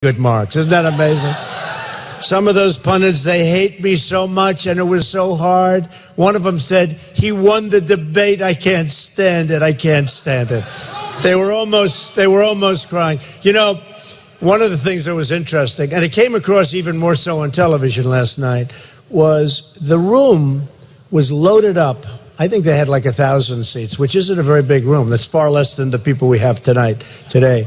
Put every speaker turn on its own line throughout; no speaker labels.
good marks. Isn't that amazing? Some of those pundits, they hate me so much and it was so hard. One of them said, he won the debate. I can't stand it. I can't stand it. They were almost crying. You know, one of the things that was interesting, and it came across even more so on television last night, was the room was loaded up. I think they had like 1,000 seats, which isn't a very big room. That's far less than the people we have today.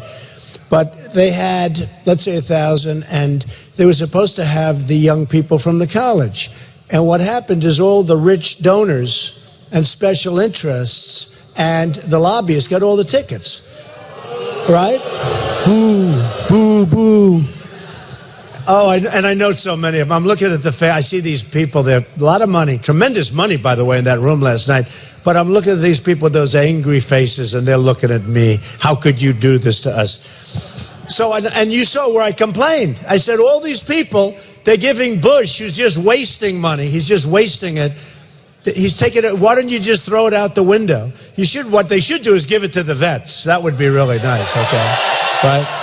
But they had, let's say 1,000, and they were supposed to have the young people from the college. And what happened is all the rich donors and special interests and the lobbyists got all the tickets, right? Boo, boo, boo. Oh, and I know so many of them. I'm looking at I see these people there, a lot of money, tremendous money, by the way, in that room last night. But I'm looking at these people with those angry faces, and they're looking at me. How could you do this to us? So, and you saw where I complained. I said, all these people, they're giving Bush, who's just wasting money. He's just wasting it. He's taking it. Why don't you just throw it out the window? What they should do is give it to the vets. That would be really nice, okay? Right?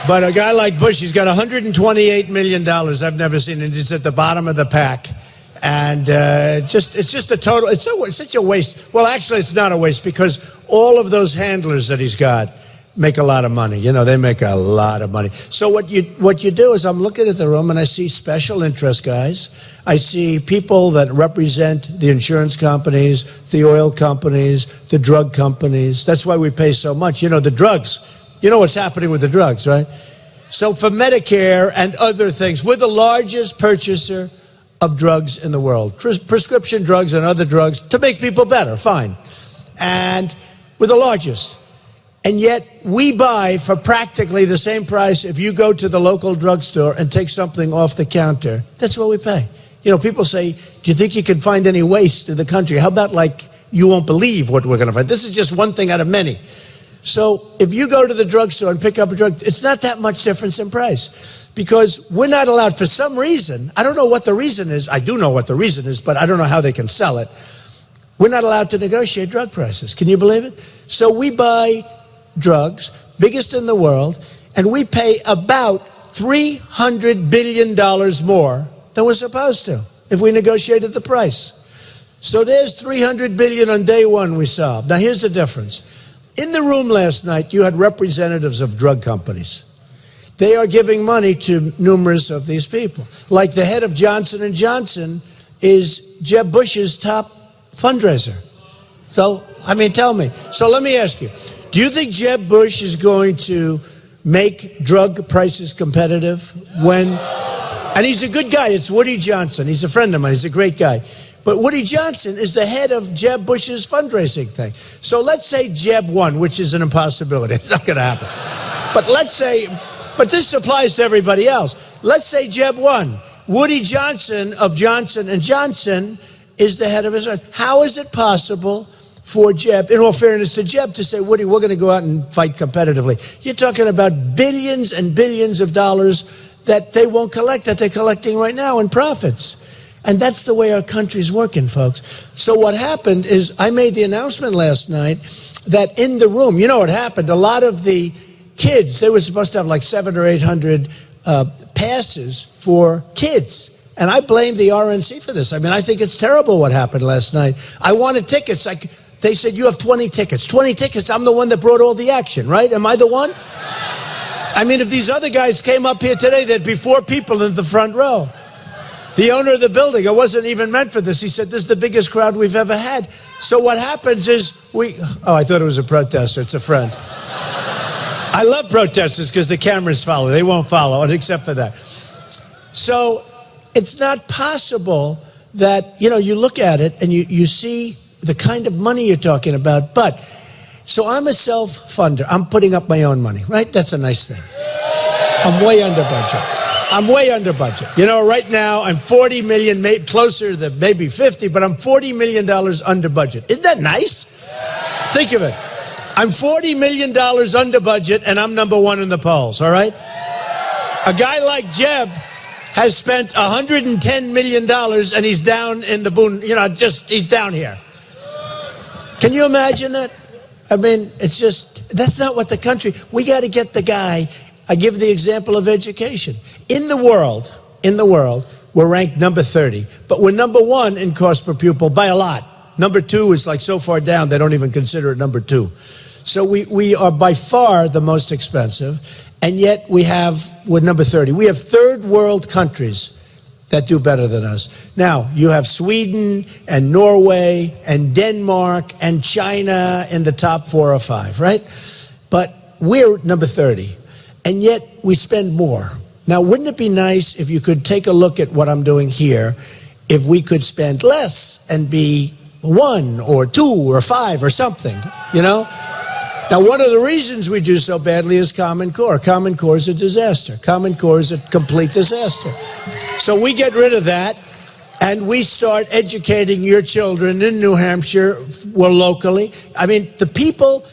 But a guy like Bush, he's got $128 million. I've never seen it. He's at the bottom of the pack. And it's just a total, it's such a waste. Well, actually, it's not a waste because all of those handlers that he's got make a lot of money. You know, they make a lot of money. So what you do is I'm looking at the room and I see special interest guys. I see people that represent the insurance companies, the oil companies, the drug companies. That's why we pay so much. You know, the drugs. You know what's happening with the drugs, right? So for Medicare and other things, we're the largest purchaser of drugs in the world. Prescription drugs and other drugs to make people better, fine. And we're the largest. And yet we buy for practically the same price if you go to the local drugstore and take something off the counter. That's what we pay. You know, people say, do you think you can find any waste in the country? How about like, you won't believe what we're going to find. This is just one thing out of many. So if you go to the drugstore and pick up a drug, it's not that much difference in price because we're not allowed for some reason. I don't know what the reason is. I do know what the reason is, but I don't know how they can sell it. We're not allowed to negotiate drug prices. Can you believe it? So we buy drugs, biggest in the world, and we pay about $300 billion more than we're supposed to if we negotiated the price. So there's $300 billion on day one we solved. Now here's the difference. In the room last night, you had representatives of drug companies. They are giving money to numerous of these people. Like the head of Johnson & Johnson is Jeb Bush's top fundraiser. So, I mean, tell me. So let me ask you, do you think Jeb Bush is going to make drug prices competitive and he's a good guy. It's Woody Johnson. He's a friend of mine. He's a great guy. But Woody Johnson is the head of Jeb Bush's fundraising thing. So let's say Jeb won, which is an impossibility. It's not going to happen. But let's say, but this applies to everybody else. Let's say Jeb won. Woody Johnson of Johnson & Johnson is the head of his own. How is it possible for Jeb, in all fairness to Jeb, to say, Woody, we're going to go out and fight competitively? You're talking about billions and billions of dollars that they won't collect, that they're collecting right now in profits. And that's the way our country's working, folks. So what happened is I made the announcement last night that in the room, you know what happened? A lot of the kids, they were supposed to have like 700 or 800 passes for kids. And I blame the RNC for this. I mean, I think it's terrible what happened last night. I wanted tickets. They said, you have 20 tickets. 20 tickets, I'm the one that brought all the action, right? Am I the one? I mean, if these other guys came up here today, there'd be 4 people in the front row. The owner of the building, it wasn't even meant for this. He said, this is the biggest crowd we've ever had. So what happens is I thought it was a protester. It's a friend. I love protesters because the cameras follow. They won't follow, except for that. So it's not possible that, you know, you look at it and you see the kind of money you're talking about. But, so I'm a self-funder. I'm putting up my own money, right? That's a nice thing. I'm way under budget. I'm way under budget. You know, right now I'm 40 million, closer to maybe 50, but I'm $40 million under budget. Isn't that nice? Think of it. I'm $40 million under budget and I'm number 1 in the polls, all right? A guy like Jeb has spent $110 million and he's down in the he's down here. Can you imagine it? I mean, it's just, that's not what the country, we got to get the guy I give the example of education. In the world, we're ranked number 30, but we're number 1 in cost per pupil by a lot. Number 2 is like so far down, they don't even consider it number 2. So we are by far the most expensive, and yet we're number 30. We have third world countries that do better than us. Now, you have Sweden and Norway and Denmark and China in the top 4 or 5, right? But we're number 30, and yet we spend more. Now, wouldn't it be nice if you could take a look at what I'm doing here, if we could spend less and be 1 or 2 or 5 or something, you know? Now, one of the reasons we do so badly is Common Core. Common Core is a disaster. Common Core is a complete disaster. So we get rid of that, and we start educating your children in New Hampshire, well, locally. I mean, the people,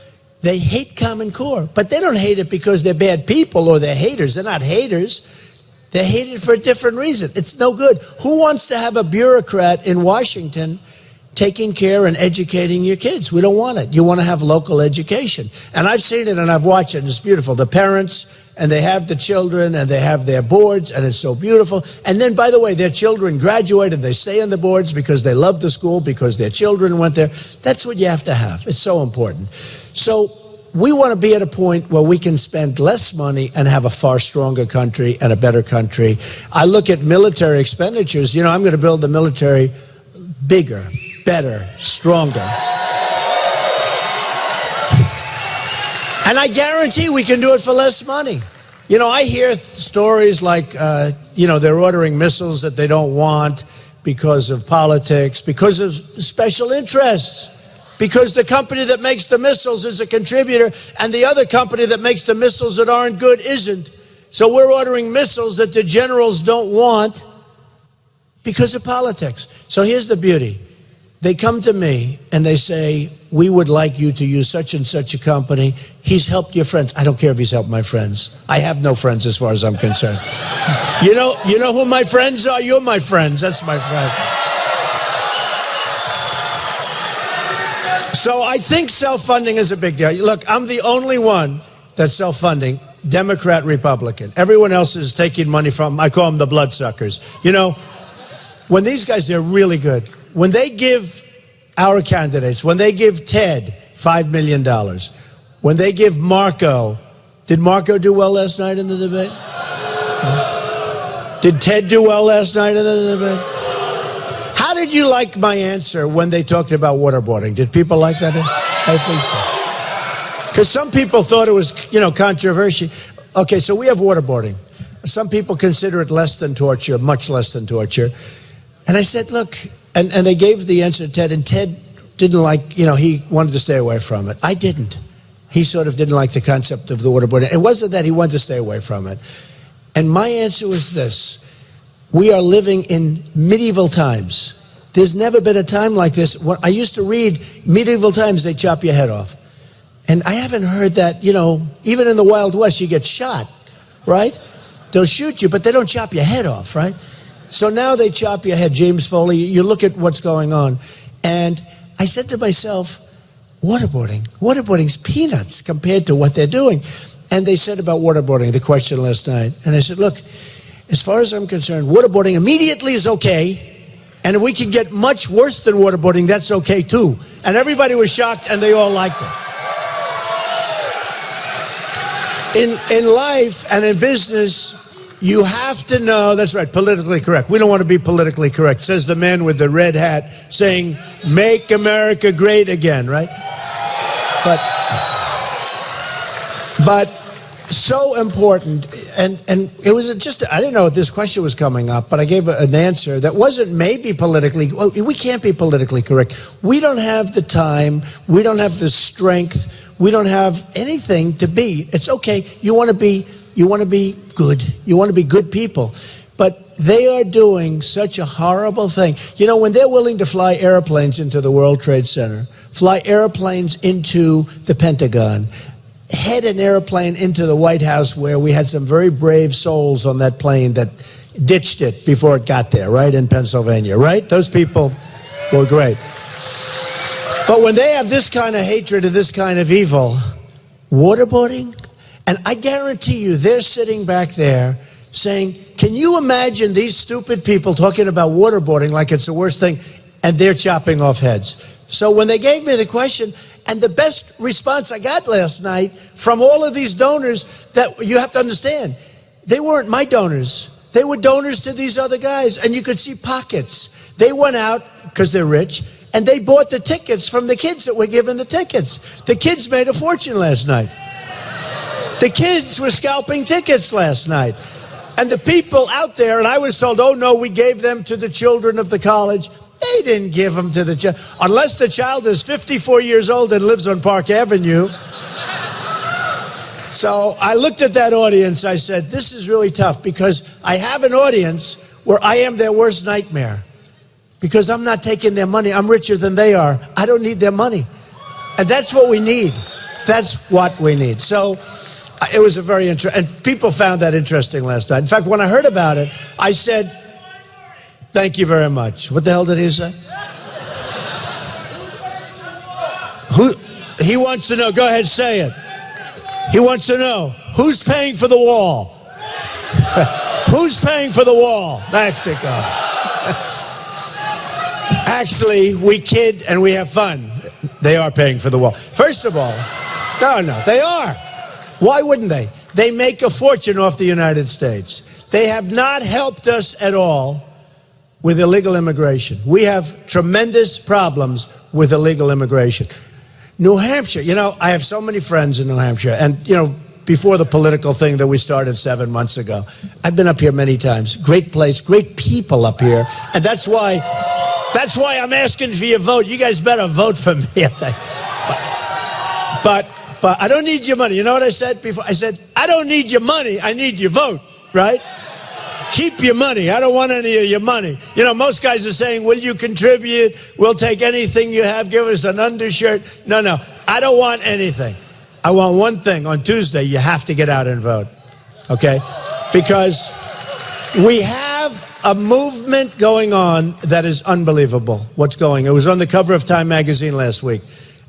they hate Common Core, but they don't hate it because they're bad people or they're haters. They're not haters. They hate it for a different reason. It's no good. Who wants to have a bureaucrat in Washington taking care and educating your kids? We don't want it. You want to have local education. And I've seen it and I've watched it, and it's beautiful. The parents, and they have the children, and they have their boards, and it's so beautiful. And then, by the way, their children graduate and they stay on the boards because they love the school, because their children went there. That's what you have to have. It's so important. So we want to be at a point where we can spend less money and have a far stronger country and a better country. I look at military expenditures. You know, I'm going to build the military bigger, better, stronger. And I guarantee we can do it for less money. You know, I hear stories like, you know, they're ordering missiles that they don't want because of politics, because of special interests, because the company that makes the missiles is a contributor and the other company that makes the missiles that aren't good isn't. So we're ordering missiles that the generals don't want because of politics. So here's the beauty. They come to me and they say, we would like you to use such and such a company. He's helped your friends. I don't care if he's helped my friends. I have no friends as far as I'm concerned. You know who my friends are? You're my friends. That's my friend. So I think self-funding is a big deal. Look, I'm the only one that's self-funding, Democrat, Republican. Everyone else is taking money from, I call them the bloodsuckers. You know, when these guys, they're really good. When they give our candidates, when they give Ted $5 million, when they give Marco, did Marco do well last night in the debate? Did Ted do well last night in the debate? How did you like my answer when they talked about waterboarding? Did people like that? I think so. Because some people thought it was, you know, controversial. Okay, so we have waterboarding. Some people consider it less than torture, much less than torture. And I said, look, and they gave the answer to Ted, and Ted didn't like, you know, he wanted to stay away from it. I didn't. He sort of didn't like the concept of the waterboarding. It wasn't that he wanted to stay away from it. And my answer was this. We are living in medieval times. There's never been a time like this. When I used to read medieval times, they chop your head off. And I haven't heard that, you know, even in the Wild West, you get shot, right? They'll shoot you, but they don't chop your head off, right? So now they chop your head. James Foley, you look at what's going on. And I said to myself, waterboarding's peanuts compared to what they're doing. And they said about waterboarding, the question last night. And I said, look, as far as I'm concerned, waterboarding immediately is okay. And if we can get much worse than waterboarding, that's okay too. And everybody was shocked and they all liked it. In life and in business, you have to know, that's right, politically correct. We don't want to be politically correct, says the man with the red hat saying, make America great again, right? But so important, and it was just, I didn't know if this question was coming up, but I gave an answer that wasn't maybe politically, well, we can't be politically correct. We don't have the time, we don't have the strength, we don't have anything to be. It's okay, you want to be good, you want to be good people, but they are doing such a horrible thing. You know, when they're willing to fly airplanes into the World Trade Center, fly airplanes into the Pentagon, head an airplane into the White House, where we had some very brave souls on that plane that ditched it before it got there, right, in Pennsylvania, right? Those people were great. But when they have this kind of hatred and this kind of evil, waterboarding, And I guarantee you, they're sitting back there saying, can you imagine these stupid people talking about waterboarding like it's the worst thing, and they're chopping off heads? So when they gave me the question, and the best response I got last night from all of these donors, that you have to understand, they weren't my donors. They were donors to these other guys, and you could see pockets. They went out, because they're rich, and they bought the tickets from the kids that were given the tickets. The kids made a fortune last night. The kids were scalping tickets last night. And the people out there, and I was told, oh no, we gave them to the children of the college. They didn't give them to the child. Unless the child is 54 years old and lives on Park Avenue. So I looked at that audience. I said, this is really tough, because I have an audience where I am their worst nightmare. Because I'm not taking their money. I'm richer than they are. I don't need their money. And that's what we need. That's what we need. So it was a very interesting, and people found that interesting last night. In fact, when I heard about it, I said, thank you very much. What the hell did he say? He wants to know. Go ahead, say it. He wants to know, who's paying for the wall? Who's paying for the wall? Mexico. Actually, we kid and we have fun. They are paying for the wall. First of all, no, they are. Why wouldn't they? They make a fortune off the United States. They have not helped us at all with illegal immigration. We have tremendous problems with illegal immigration. New Hampshire, I have so many friends in New Hampshire, and, before the political thing that we started 7 months ago, I've been up here many times. Great place, great people up here, and that's why I'm asking for your vote. You guys better vote for me. But I don't need your money. You know what I said before? I said, I don't need your money. I need your vote, right? Keep your money. I don't want any of your money. Most guys are saying, will you contribute? We'll take anything you have. Give us an undershirt. No. I don't want anything. I want one thing. On Tuesday, you have to get out and vote. Okay? Because we have a movement going on that is unbelievable. What's going on? It was on the cover of Time magazine last week.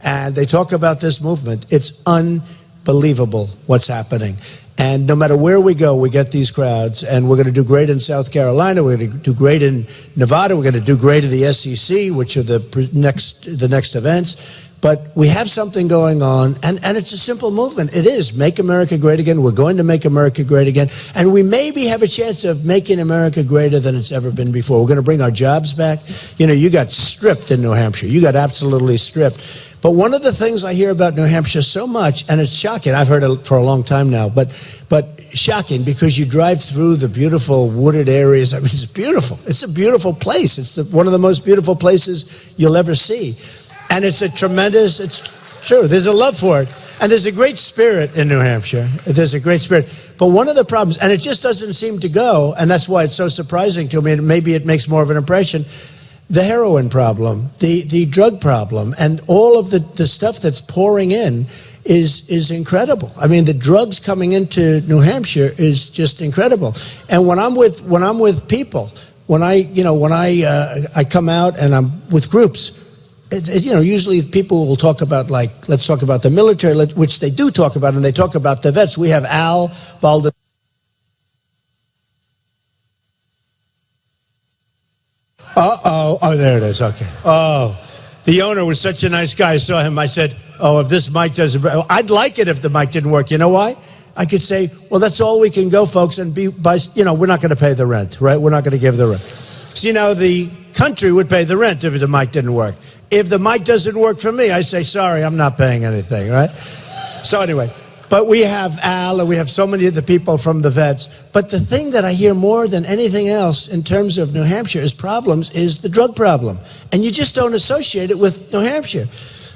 And they talk about this movement. It's unbelievable what's happening. And no matter where we go, we get these crowds. And we're going to do great in South Carolina. We're going to do great in Nevada. We're going to do great in the SEC, which are the next events. But we have something going on, and it's a simple movement. It is. Make America great again. We're going to make America great again. And we maybe have a chance of making America greater than it's ever been before. We're going to bring our jobs back. You got stripped in New Hampshire. You got absolutely stripped. But one of the things I hear about New Hampshire so much, and it's shocking, I've heard it for a long time now, but shocking, because you drive through the beautiful wooded areas. I mean, it's beautiful. It's a beautiful place. It's one of the most beautiful places you'll ever see. And it's true, there's a love for it. And there's a great spirit in New Hampshire. There's a great spirit. But one of the problems, and it just doesn't seem to go, and that's why it's so surprising to me, and maybe it makes more of an impression, the heroin problem, the drug problem, and all of the stuff that's pouring in is incredible. I mean, the drugs coming into New Hampshire is just incredible. And when I'm with people, when I come out and I'm with groups, usually people will talk about, let's talk about the military, which they do talk about, and they talk about the vets. We have ALLWell. Oh, there it is. Okay. Oh, the owner was such a nice guy. I saw him. I said, oh, if this mic doesn't, I'd like it if the mic didn't work. You know why? I could say, well, that's all we can go, folks, and we're not going to pay the rent, right? We're not going to give the rent. See, now the country would pay the rent if the mic didn't work. If the mic doesn't work for me, I say, sorry, I'm not paying anything, right? So anyway, but we have Al, and we have so many of the people from the vets. But the thing that I hear more than anything else in terms of New Hampshire is the drug problem. And you just don't associate it with New Hampshire.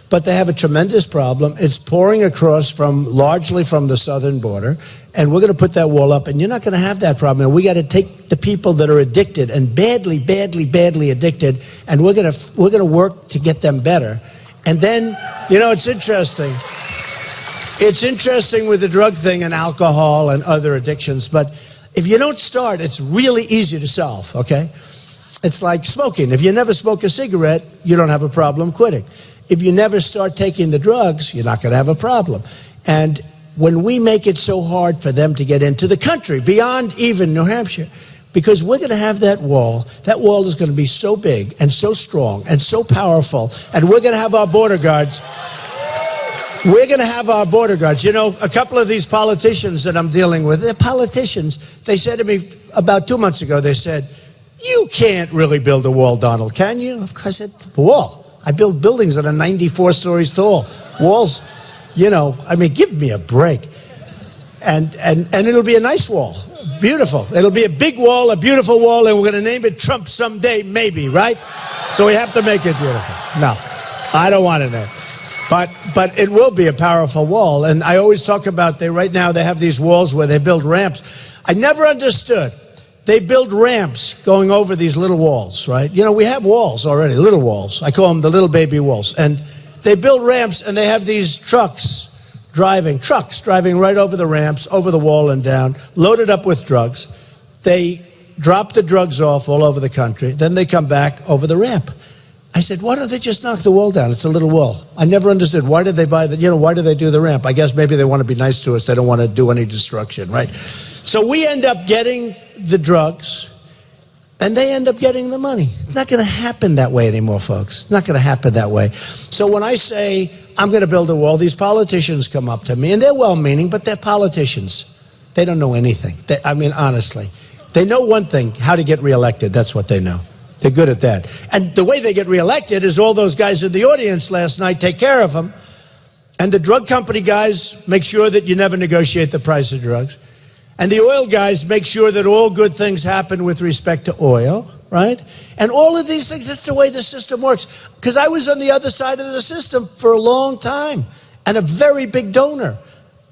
But they have a tremendous problem. It's pouring across largely from the southern border. And we're going to put that wall up, and you're not going to have that problem. And we got to take the people that are addicted and badly addicted, and we're going to work to get them better. And then, it's interesting. It's interesting with the drug thing and alcohol and other addictions, but if you don't start, it's really easy to solve, okay? It's like smoking. If you never smoke a cigarette, you don't have a problem quitting. If you never start taking the drugs, you're not going to have a problem. And when we make it so hard for them to get into the country, beyond even New Hampshire, because we're going to have that wall. That wall is going to be so big and so strong and so powerful, and we're going to have our border guards. We're going to have our border guards. You know, a couple of these politicians that I'm dealing with, they're politicians. They said to me about 2 months ago, they said, "You can't really build a wall, Donald, can you?" Of course, it's a wall. I build buildings that are 94 stories tall. Walls, you know, I mean, give me a break. And it'll be a nice wall. Beautiful. It'll be a big wall, a beautiful wall, and we're going to name it Trump someday, maybe, right? So we have to make it beautiful. No, I don't want to know. But it will be a powerful wall. And I always talk about, right now they have these walls where they build ramps. I never understood. They build ramps going over these little walls, right? You know, we have walls already, little walls. I call them the little baby walls. And they build ramps, and they have these trucks driving right over the ramps, over the wall and down, loaded up with drugs. They drop the drugs off all over the country. Then they come back over the ramp. I said, why don't they just knock the wall down? It's a little wall. I never understood. Why did they why do they do the ramp? I guess maybe they want to be nice to us. They don't want to do any destruction, right? So we end up getting the drugs, and they end up getting the money. It's not going to happen that way anymore, folks. It's not going to happen that way. So when I say I'm going to build a wall, these politicians come up to me, and they're well-meaning, but they're politicians. They don't know anything. I mean, honestly. They know one thing, how to get reelected. That's what they know. They're good at that. And the way they get reelected is all those guys in the audience last night take care of them. And the drug company guys make sure that you never negotiate the price of drugs. And the oil guys make sure that all good things happen with respect to oil, right? And all of these things, that's the way the system works. Because I was on the other side of the system for a long time and a very big donor.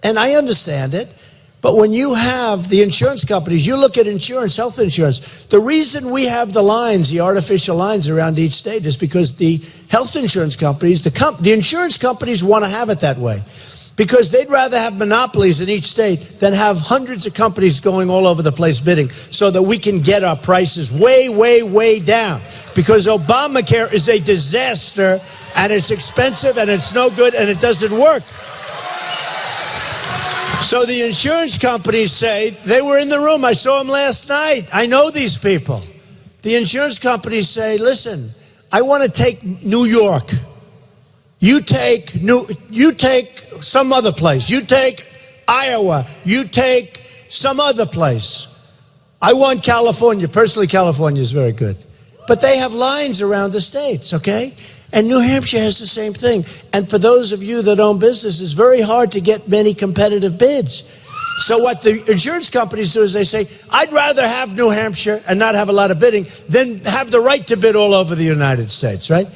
And I understand it. But when you have the insurance companies, you look at insurance, health insurance, the reason we have the lines, the artificial lines around each state is because the health insurance companies, the insurance companies want to have it that way. Because they'd rather have monopolies in each state than have hundreds of companies going all over the place bidding so that we can get our prices way, way, way down. Because Obamacare is a disaster, and it's expensive, and it's no good, and it doesn't work. So the insurance companies say, they were in the room, I saw them last night, I know these people. The insurance companies say, listen, I want to take New York. You take some other place. You take Iowa. You take some other place. I want California. Personally, California is very good. But they have lines around the states, okay? And New Hampshire has the same thing. And for those of you that own business, it's very hard to get many competitive bids. So what the insurance companies do is they say, I'd rather have New Hampshire and not have a lot of bidding than have the right to bid all over the United States, right?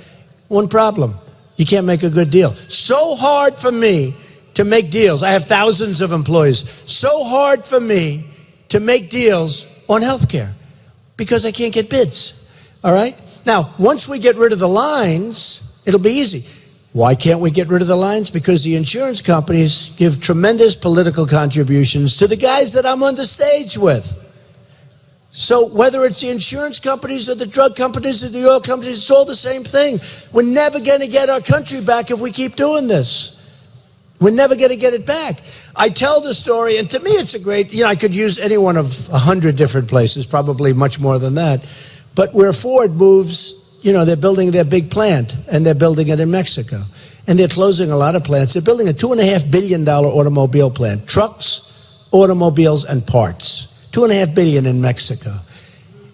One problem. You can't make a good deal. So hard for me to make deals. I have thousands of employees. So hard for me to make deals on health care because I can't get bids. All right? Now, once we get rid of the lines, it'll be easy. Why can't we get rid of the lines? Because the insurance companies give tremendous political contributions to the guys that I'm on the stage with. So whether it's the insurance companies or the drug companies or the oil companies, it's all the same thing. We're never going to get our country back if we keep doing this. We're never going to get it back. I tell the story, and to me it's a great, I could use any one of 100 different places, probably much more than that. But where Ford moves, they're building their big plant, and they're building it in Mexico. And they're closing a lot of plants. They're building a $2.5 billion automobile plant. Trucks, automobiles, and parts. $2.5 billion in Mexico.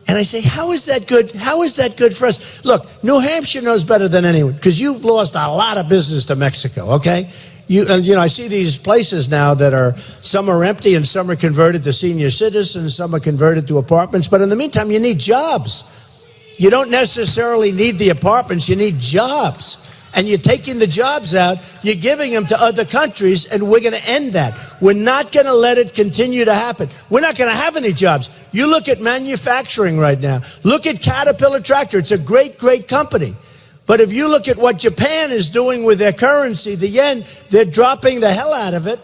And I say, how is that good? How is that good for us? Look, New Hampshire knows better than anyone, because you've lost a lot of business to Mexico, okay? I see these places now that some are empty and some are converted to senior citizens, some are converted to apartments. But in the meantime, you need jobs. You don't necessarily need the apartments, you need jobs. And you're taking the jobs out, you're giving them to other countries, and we're going to end that. We're not going to let it continue to happen. We're not going to have any jobs. You look at manufacturing right now. Look at Caterpillar Tractor. It's a great, great company. But if you look at what Japan is doing with their currency, the yen, they're dropping the hell out of it.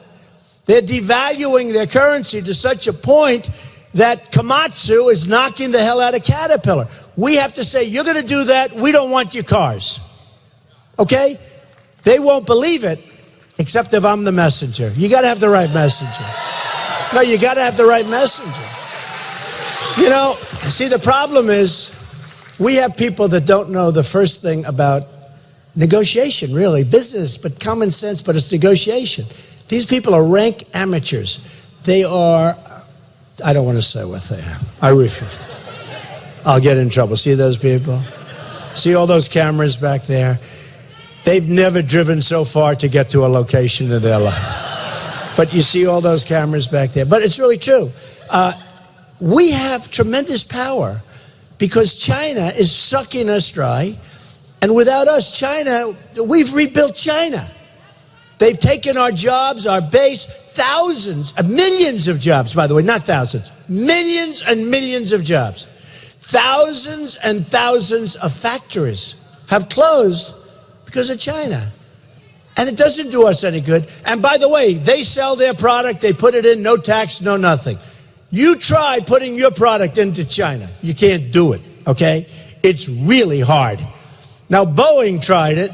They're devaluing their currency to such a point that Komatsu is knocking the hell out of Caterpillar. We have to say, you're going to do that, we don't want your cars. Okay? They won't believe it, Except if I'm the messenger. You got to have the right messenger. No, you got to have the right messenger. You know, see, the problem is we have people that don't know the first thing about negotiation, really. Business, but common sense, but it's negotiation. These people are rank amateurs. They are, I don't want to say what they are. I refuse. I'll get in trouble. See those people? See all those cameras back there? They've never driven so far to get to a location in their life. But you see all those cameras back there. But it's really true. We have tremendous power because China is sucking us dry. And without us, China, we've rebuilt China. They've taken our jobs, our base, thousands, millions of jobs, by the way, not thousands, millions and millions of jobs. Thousands and thousands of factories have closed because of China. And it doesn't do us any good. And by the way, they sell their product, they put it in, no tax, no nothing. You try putting your product into China. You can't do it, okay? It's really hard. Now, Boeing tried it,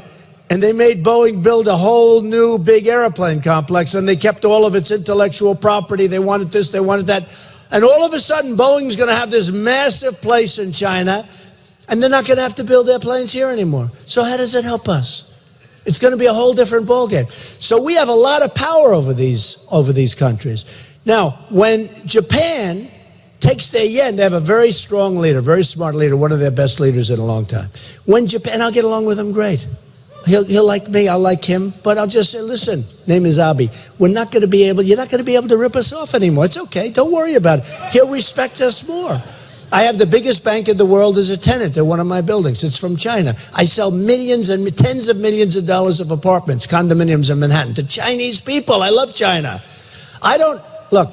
and they made Boeing build a whole new big airplane complex, and they kept all of its intellectual property. They wanted this, they wanted that. And all of a sudden, Boeing's going to have this massive place in China, and they're not going to have to build their planes here anymore. So how does it help us? It's going to be a whole different ballgame. So we have a lot of power over these countries. Now, when Japan takes their yen, they have a very strong leader, very smart leader, one of their best leaders in a long time. When Japan, I'll get along with him great. He'll like me, I'll like him, but I'll just say, listen, name is Abe. You're not going to be able to rip us off anymore. It's okay, don't worry about it. He'll respect us more. I have the biggest bank in the world as a tenant at one of my buildings. It's from China. I sell millions and tens of millions of dollars of apartments, condominiums in Manhattan to Chinese people. I love China. Look,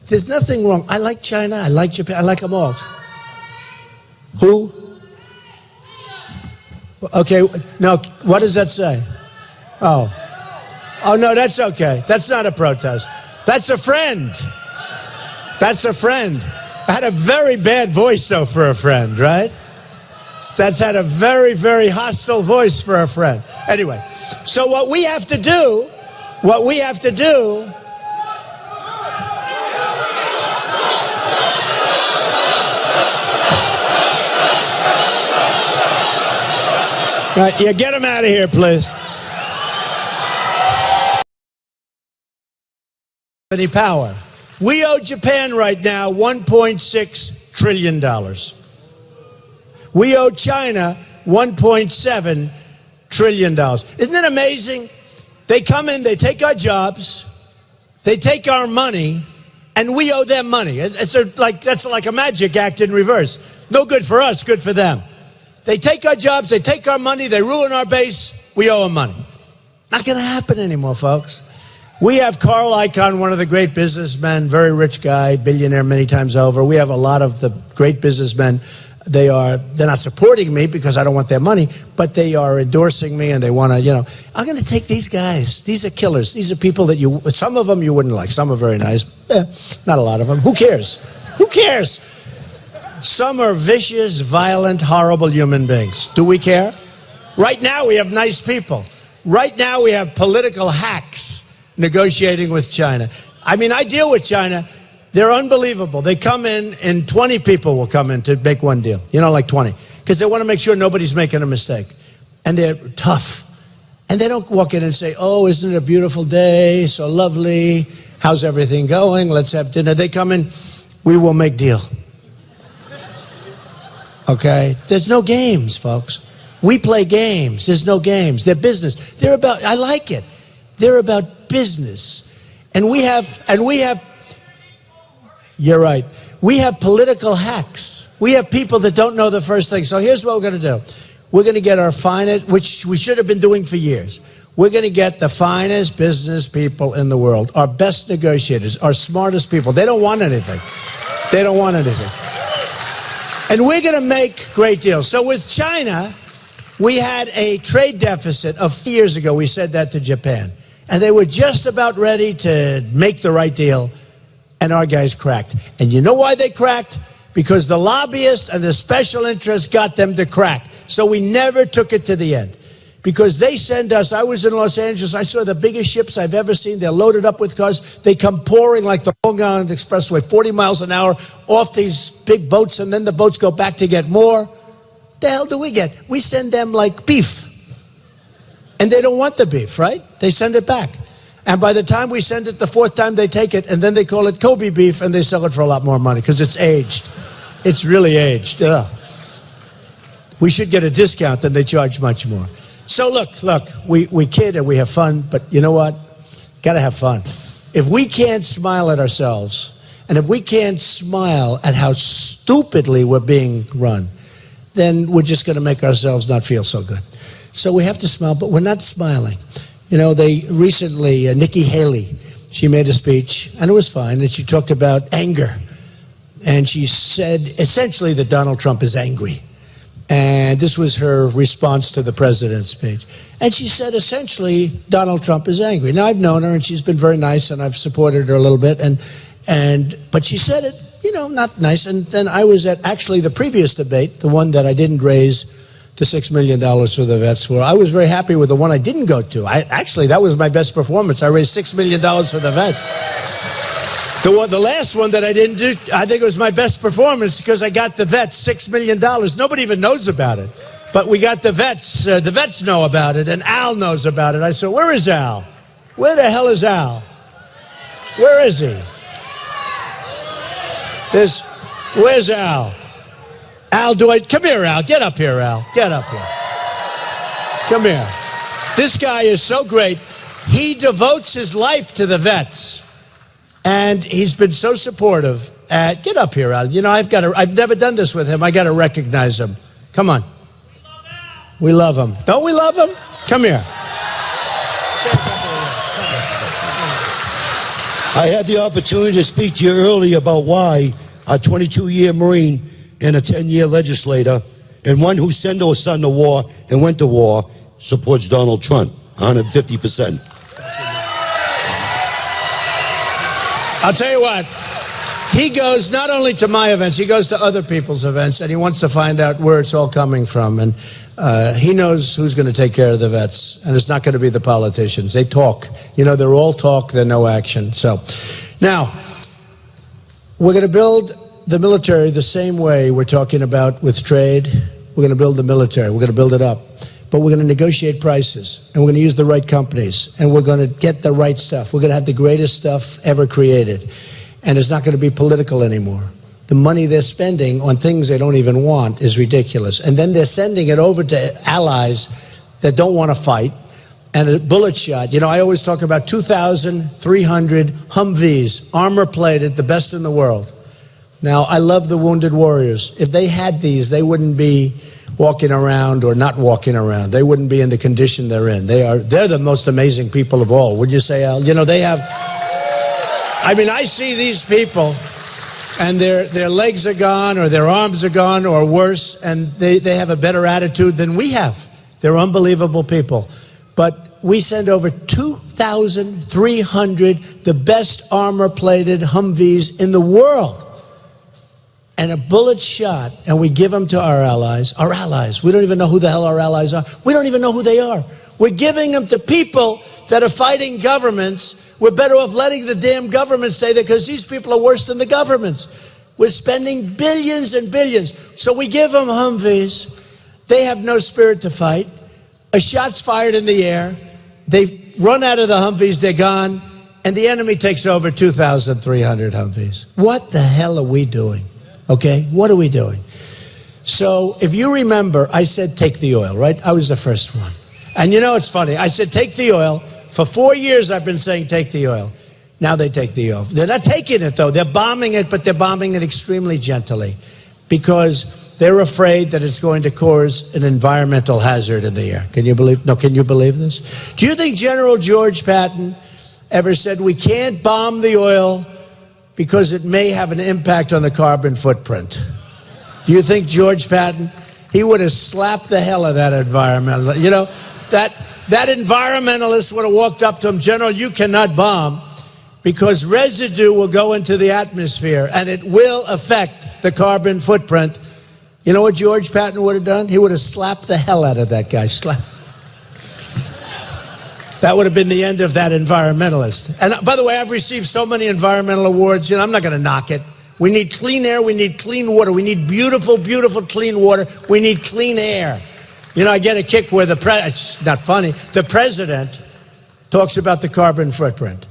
there's nothing wrong. I like China, I like Japan, I like them all. Who? Okay, no, what does that say? Oh, no, that's okay. That's not a protest. That's a friend. That's a friend. I had a very bad voice, though, for a friend, right? That's had a very, very hostile voice for a friend. Anyway, so what we have to do, yeah, get him out of here, please. Any power. We owe Japan right now $1.6 trillion. We owe China $1.7 trillion. Isn't it amazing? They come in, they take our jobs, they take our money, and we owe them money. That's like a magic act in reverse. No good for us, good for them. They take our jobs, they take our money, they ruin our base, we owe them money. Not going to happen anymore, folks. We have Carl Icahn, one of the great businessmen, very rich guy, billionaire many times over. We have a lot of the great businessmen. They're not supporting me because I don't want their money, but they are endorsing me and they want to, I'm going to take these guys. These are killers. These are people that some of them you wouldn't like. Some are very nice. Not a lot of them. Who cares? Who cares? Some are vicious, violent, horrible human beings. Do we care? Right now we have nice people. Right now we have political hacks negotiating with China. I mean, I deal with China. They're unbelievable. They come in and 20 people will come in to make one deal. Like 20. Because they want to make sure nobody's making a mistake. And they're tough. And they don't walk in and say, oh, isn't it a beautiful day? So lovely. How's everything going? Let's have dinner. They come in, we will make deal. Okay? There's no games, folks. We play games. There's no games. They're business. I like it. They're about business. And we have, you're right. We have political hacks. We have people that don't know the first thing. So here's what we're going to do. We're going to get our finest, which we should have been doing for years. We're going to get the finest business people in the world, our best negotiators, our smartest people. They don't want anything. They don't want anything. And we're going to make great deals. So with China, we had a trade deficit of 4 years ago. We said that to Japan. And they were just about ready to make the right deal. And our guys cracked. And you know why they cracked? Because the lobbyists and the special interests got them to crack. So we never took it to the end. Because they send us, I was in Los Angeles, I saw the biggest ships I've ever seen. They're loaded up with cars. They come pouring like the Long Island Expressway, 40 miles an hour, off these big boats, and then the boats go back to get more. The hell do we get? We send them like beef. And they don't want the beef, right? They send it back. And by the time we send it the fourth time, they take it, and then they call it Kobe beef, and they sell it for a lot more money because it's aged. It's really aged. Ugh. We should get a discount, then they charge much more. So look, we kid and we have fun, but you know what? Gotta have fun. If we can't smile at ourselves, and if we can't smile at how stupidly we're being run, then we're just gonna make ourselves not feel so good. So we have to smile, but we're not smiling. You know, they recently, Nikki Haley, she made a speech, and it was fine, and she talked about anger. And she said essentially that Donald Trump is angry. And this was her response to the president's speech. And she said, essentially, Donald Trump is angry. Now, I've known her, and she's been very nice, and I've supported her a little bit. But she said it, you know, not nice. And then I was at actually the previous debate, the one that I didn't raise the $6 million for the vets for. I was very happy with the one I didn't go to. Actually, that was my best performance. I raised $6 million for the vets. The last one that I didn't do, I think it was my best performance because I got the vets $6 million. Nobody even knows about it. But we got the vets know about it, and Al knows about it. I said, where is Al? Where the hell is Al? Where is he? Where's Al? Al, come here, Al. Get up here, Al. Get up here. Come here. This guy is so great. He devotes his life to the vets. And he's been so supportive. Get up here, Al. You know, I've never done this with him. I got to recognize him. Come on. We love him. Don't we love him? Come here.
I had the opportunity to speak to you earlier about why a 22-year Marine and a 10-year legislator and one who sent his son to war and went to war supports Donald Trump, 150%.
I'll tell you what, he goes not only to my events, he goes to other people's events, and he wants to find out where it's all coming from. And he knows who's going to take care of the vets, and it's not going to be the politicians. They talk. You know, they're all talk, they're no action. So now, we're going to build the military the same way we're talking about with trade. We're going to build the military. We're going to build it up. But we're going to negotiate prices, and we're going to use the right companies, and we're going to get the right stuff. We're going to have the greatest stuff ever created, and it's not going to be political anymore. The money they're spending on things they don't even want is ridiculous, and then they're sending it over to allies that don't want to fight, and a bullet shot. You know, I always talk about 2,300 Humvees, armor-plated, the best in the world. Now, I love the wounded warriors. If they had these, they wouldn't be walking around or not walking around. They wouldn't be in the condition they're in. They're the most amazing people of all. Would you say, Al? You know, they have, I mean, I see these people and their legs are gone or their arms are gone or worse, and they have a better attitude than we have. They're unbelievable people. But we send over 2,300, the best armor-plated Humvees in the world. And a bullet shot, and we give them to our allies. Our allies. We don't even know who the hell our allies are. We don't even know who they are. We're giving them to people that are fighting governments. We're better off letting the damn governments say that because these people are worse than the governments. We're spending billions and billions. So we give them Humvees. They have no spirit to fight. A shot's fired in the air. They run out of the Humvees. They're gone. And the enemy takes over 2,300 Humvees. What the hell are we doing? Okay, what are we doing? So if you remember, I said take the oil, right? I was the first one. And you know, it's funny. I said take the oil. For 4 years, I've been saying take the oil. Now they take the oil. They're not taking it, though. They're bombing it, but they're bombing it extremely gently because they're afraid that it's going to cause an environmental hazard in the air. Can you believe this? Do you think General George Patton ever said we can't bomb the oil because it may have an impact on the carbon footprint? Do you think George Patton, he would have slapped the hell out of that environmental, you know, that environmentalist would have walked up to him, General, you cannot bomb because residue will go into the atmosphere and it will affect the carbon footprint. You know what George Patton would have done? He would have slapped the hell out of that guy. That would have been the end of that environmentalist. And by the way, I've received so many environmental awards, I'm not going to knock it. We need clean air, we need clean water, we need beautiful, beautiful clean water, we need clean air. I get a kick where it's not funny, the president talks about the carbon footprint.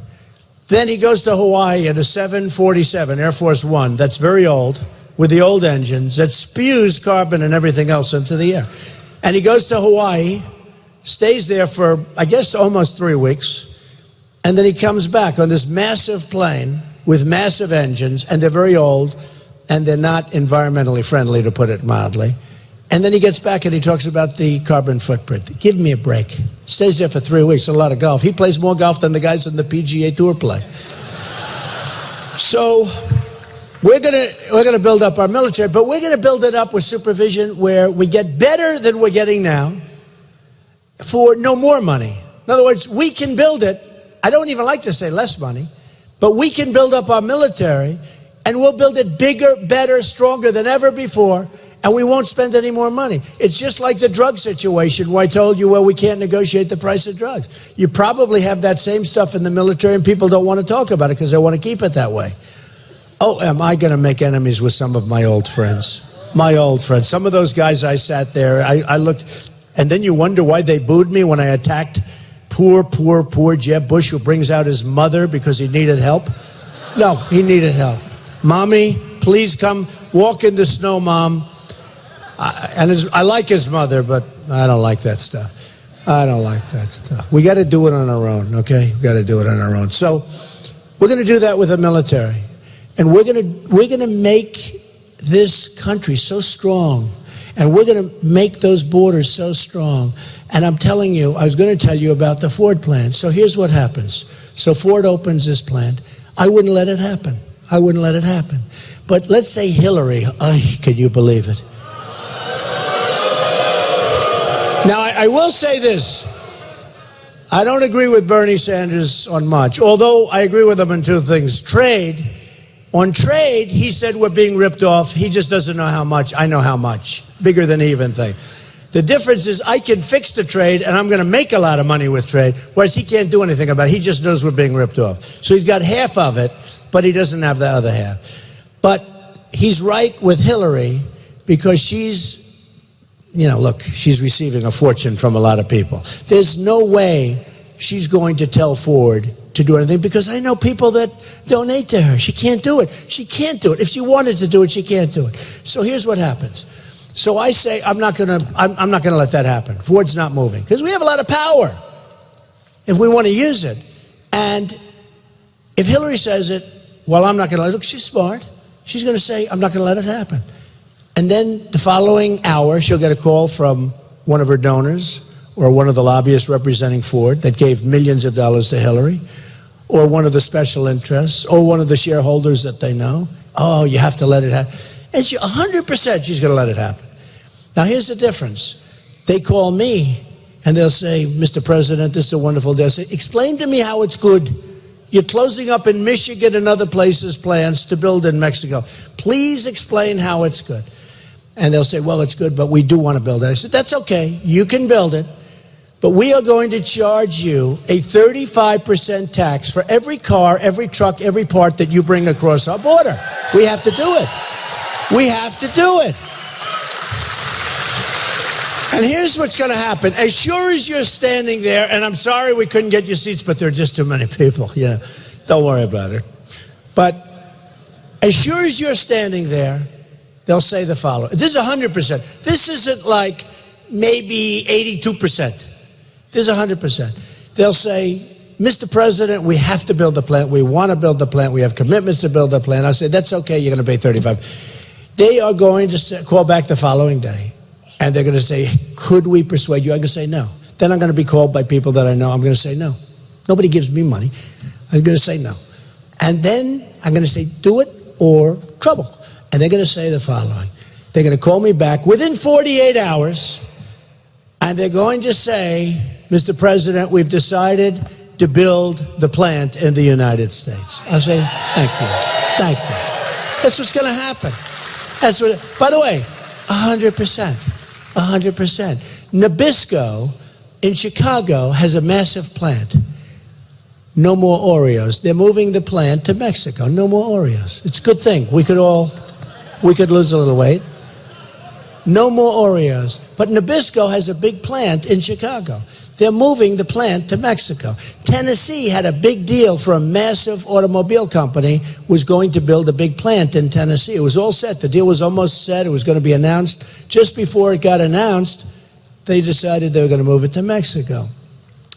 Then he goes to Hawaii in a 747 Air Force One that's very old, with the old engines, that spews carbon and everything else into the air. And he goes to Hawaii, stays there for, I guess, almost 3 weeks, and then he comes back on this massive plane with massive engines, and they're very old, and they're not environmentally friendly, to put it mildly. And then he gets back and he talks about the carbon footprint. Give me a break. Stays there for 3 weeks, a lot of golf. He plays more golf than the guys on the PGA Tour play. So we're gonna build up our military, but we're gonna build it up with supervision where we get better than we're getting now for no more money. In other words, we can build it. I don't even like to say less money, but we can build up our military, and we'll build it bigger, better, stronger than ever before, and we won't spend any more money. It's just like the drug situation where I told you, well, we can't negotiate the price of drugs. You probably have that same stuff in the military, and people don't want to talk about it because they want to keep it that way. Oh, am I going to make enemies with some of my old friends? My old friends. Some of those guys, I sat there, I looked, and then you wonder why they booed me when I attacked poor Jeb Bush, who brings out his mother because he needed help. No, he needed help. Mommy, please come walk in the snow, Mom. I like his mother, but I don't like that stuff. I don't like that stuff. We got to do it on our own, okay? We got to do it on our own. So we're going to do that with the military, and we're going to make this country so strong, and we're going to make those borders so strong. And I'm telling you, I was going to tell you about the Ford plant. So here's what happens. So Ford opens this plant. I wouldn't let it happen. I wouldn't let it happen. But let's say Hillary, can you believe it? Now, I will say this. I don't agree with Bernie Sanders on much, although I agree with him on two things. Trade. On trade, he said we're being ripped off. He just doesn't know how much. I know how much. Bigger than he even thinks. The difference is I can fix the trade, and I'm going to make a lot of money with trade, whereas he can't do anything about it. He just knows we're being ripped off. So he's got half of it, but he doesn't have the other half. But he's right with Hillary because she's, look, she's receiving a fortune from a lot of people. There's no way she's going to tell Ford to do anything because I know people that donate to her. She can't do it. She can't do it. If she wanted to do it, she can't do it. So here's what happens. So I say I'm not going to let that happen. Ford's not moving because we have a lot of power if we want to use it. And if Hillary says it, well, I'm not going to let it. Look, she's smart. She's going to say I'm not going to let it happen. And then the following hour, she'll get a call from one of her donors or one of the lobbyists representing Ford that gave millions of dollars to Hillary, or one of the special interests, or one of the shareholders that they know. Oh, you have to let it happen. And 100% she's going to let it happen. Now, here's the difference. They call me, and they'll say, Mr. President, this is a wonderful day. I say, explain to me how it's good. You're closing up in Michigan and other places plans to build in Mexico. Please explain how it's good. And they'll say, well, it's good, but we do want to build it. I said, that's okay. You can build it. But we are going to charge you a 35% tax for every car, every truck, every part that you bring across our border. We have to do it. We have to do it. And here's what's going to happen. As sure as you're standing there, and I'm sorry we couldn't get you seats, but there are just too many people. Don't worry about it. But as sure as you're standing there, they'll say the following. This is 100%. This isn't like maybe 82%. This is 100%. They'll say, Mr. President, we have to build the plant. We want to build the plant. We have commitments to build the plant. I said, that's okay. You're going to pay 35. They are going to call back the following day. And they're going to say, could we persuade you? I'm going to say no. Then I'm going to be called by people that I know. I'm going to say no. Nobody gives me money. I'm going to say no. And then I'm going to say, do it or trouble. And they're going to say the following. They're going to call me back within 48 hours. And they're going to say, Mr. President, we've decided to build the plant in the United States. I'll say, thank you. Thank you. That's what's going to happen. That's what, by the way, 100%. 100%. Nabisco in Chicago has a massive plant. No more Oreos. They're moving the plant to Mexico. No more Oreos. It's a good thing. We could lose a little weight. No more Oreos. But Nabisco has a big plant in Chicago. They're moving the plant to Mexico. Tennessee had a big deal for a massive automobile company, was going to build a big plant in Tennessee. It was all set. The deal was almost set. It was going to be announced. Just before it got announced, they decided they were going to move it to Mexico.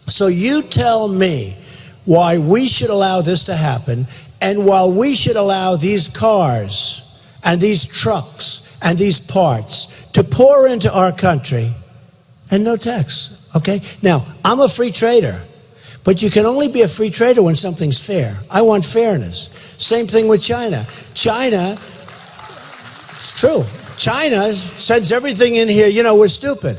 So you tell me why we should allow this to happen, and while we should allow these cars and these trucks and these parts to pour into our country and no tax. Okay? Now, I'm a free trader, but you can only be a free trader when something's fair. I want fairness. Same thing with China. China, it's true. China sends everything in here. You know, we're stupid.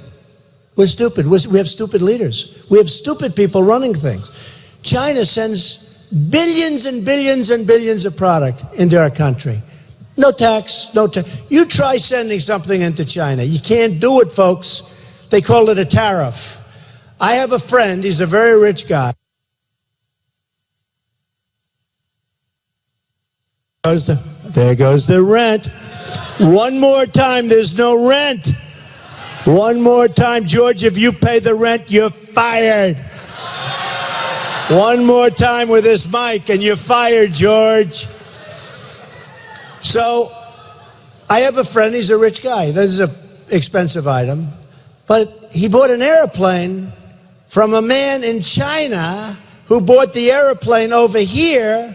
We're stupid. We have stupid leaders. We have stupid people running things. China sends billions and billions and billions of product into our country. No tax, no tax. You try sending something into China. You can't do it, folks. They call it a tariff. I have a friend, he's a very rich guy. There goes the rent. One more time, there's no rent. One more time, George, if you pay the rent, you're fired. One more time with this mic and you're fired, George. So, I have a friend, he's a rich guy. This is an expensive item. But he bought an airplane from a man in China who bought the airplane over here,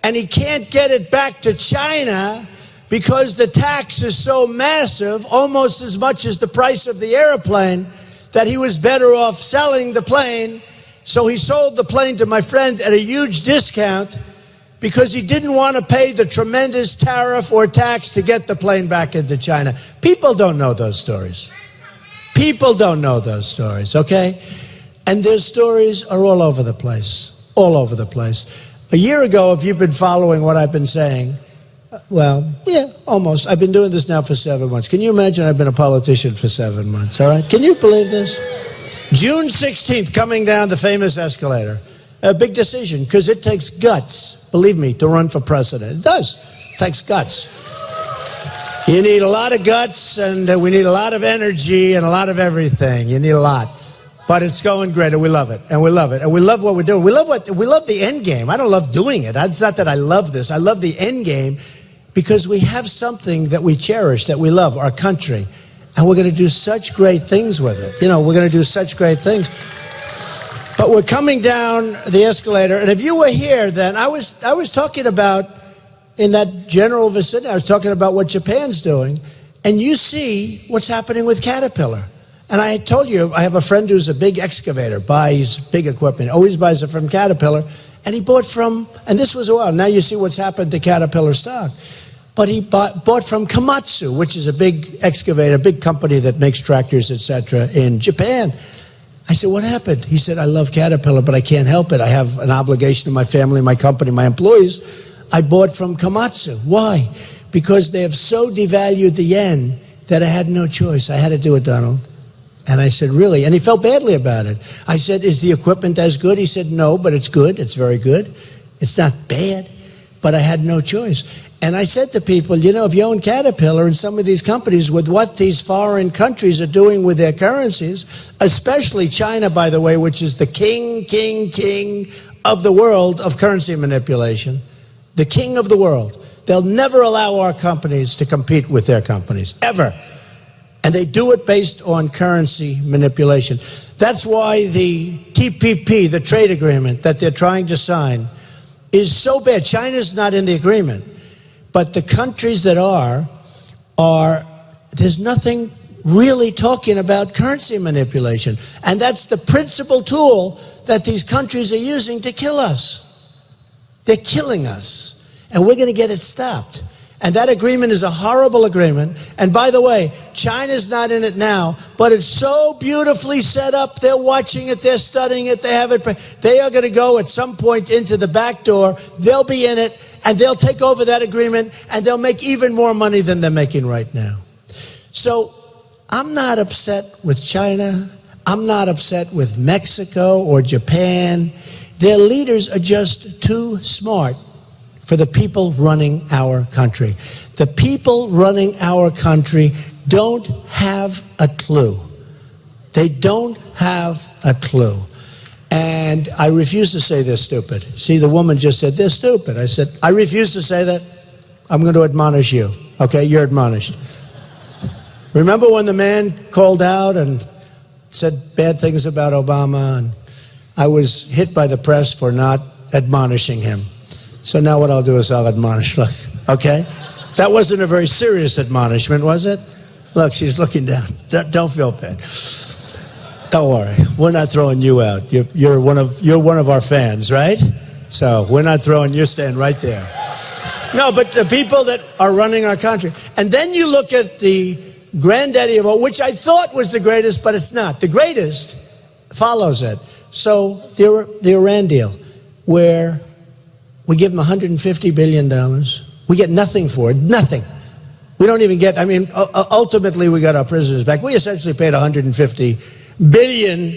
and he can't get it back to China because the tax is so massive, almost as much as the price of the airplane, that he was better off selling the plane. So he sold the plane to my friend at a huge discount because he didn't want to pay the tremendous tariff or tax to get the plane back into China. People don't know those stories. People don't know those stories, okay? And their stories are all over the place, all over the place. A year ago, if you've been following what I've been saying, well, yeah, almost. I've been doing this now for 7 months. Can you imagine I've been a politician for 7 months, all right? Can you believe this? June 16th, coming down the famous escalator. A big decision, because it takes guts, believe me, to run for president. It does. It takes guts. You need a lot of guts, and we need a lot of energy and a lot of everything. You need a lot. But it's going great, and we love it, and we love it, and we love what we're doing. We love the end game. I don't love doing it. It's not that I love this. I love the end game because we have something that we cherish, that we love, our country, and we're going to do such great things with it. You know, we're going to do such great things. But we're coming down the escalator, and if you were here then, I was talking about, in that general vicinity, I was talking about what Japan's doing, and you see what's happening with Caterpillar. And I told you, I have a friend who's a big excavator, buys big equipment, always buys it from Caterpillar, and he bought from, and this was a while, now you see what's happened to Caterpillar stock, but he bought from Komatsu, which is a big excavator, big company that makes tractors, etc., in Japan. I said, what happened? He said, I love Caterpillar, but I can't help it. I have an obligation to my family, my company, my employees. I bought from Komatsu. Why? Because they have so devalued the yen that I had no choice. I had to do it, Donald. And I said, really? And he felt badly about it. I said, is the equipment as good? He said, no, but it's good. It's very good. It's not bad, but I had no choice. And I said to people, you know, if you own Caterpillar and some of these companies, with what these foreign countries are doing with their currencies, especially China, by the way, which is the king of the world of currency manipulation, the king of the world, they'll never allow our companies to compete with their companies, ever. And they do it based on currency manipulation. That's why the TPP, the trade agreement that they're trying to sign, is so bad. China's not in the agreement. But the countries that are, there's nothing really talking about currency manipulation. And that's the principal tool that these countries are using to kill us. They're killing us. And we're going to get it stopped. And that agreement is a horrible agreement. And by the way, China's not in it now, but it's so beautifully set up. They're watching it, they're studying it, they have it. They are going to go at some point into the back door. They'll be in it, and they'll take over that agreement, and they'll make even more money than they're making right now. So I'm not upset with China. I'm not upset with Mexico or Japan. Their leaders are just too smart for the people running our country. The people running our country don't have a clue. They don't have a clue. And I refuse to say they're stupid. See, the woman just said, they're stupid. I said, I refuse to say that. I'm going to admonish you. Okay, you're admonished. Remember when the man called out and said bad things about Obama, and I was hit by the press for not admonishing him. So now what I'll do is I'll admonish. Look, okay? That wasn't a very serious admonishment, was it? Look, she's looking down. Don't feel bad. Don't worry. We're not throwing you out. You're one of our fans, right? So we're not throwing, you're staying right there. No, but the people that are running our country. And then you look at the granddaddy of all, which I thought was the greatest, but it's not. The greatest follows it. So the Iran deal, where we give them $150 billion. We get nothing for it, nothing. We don't even get, I mean, ultimately we got our prisoners back. We essentially paid $150 billion.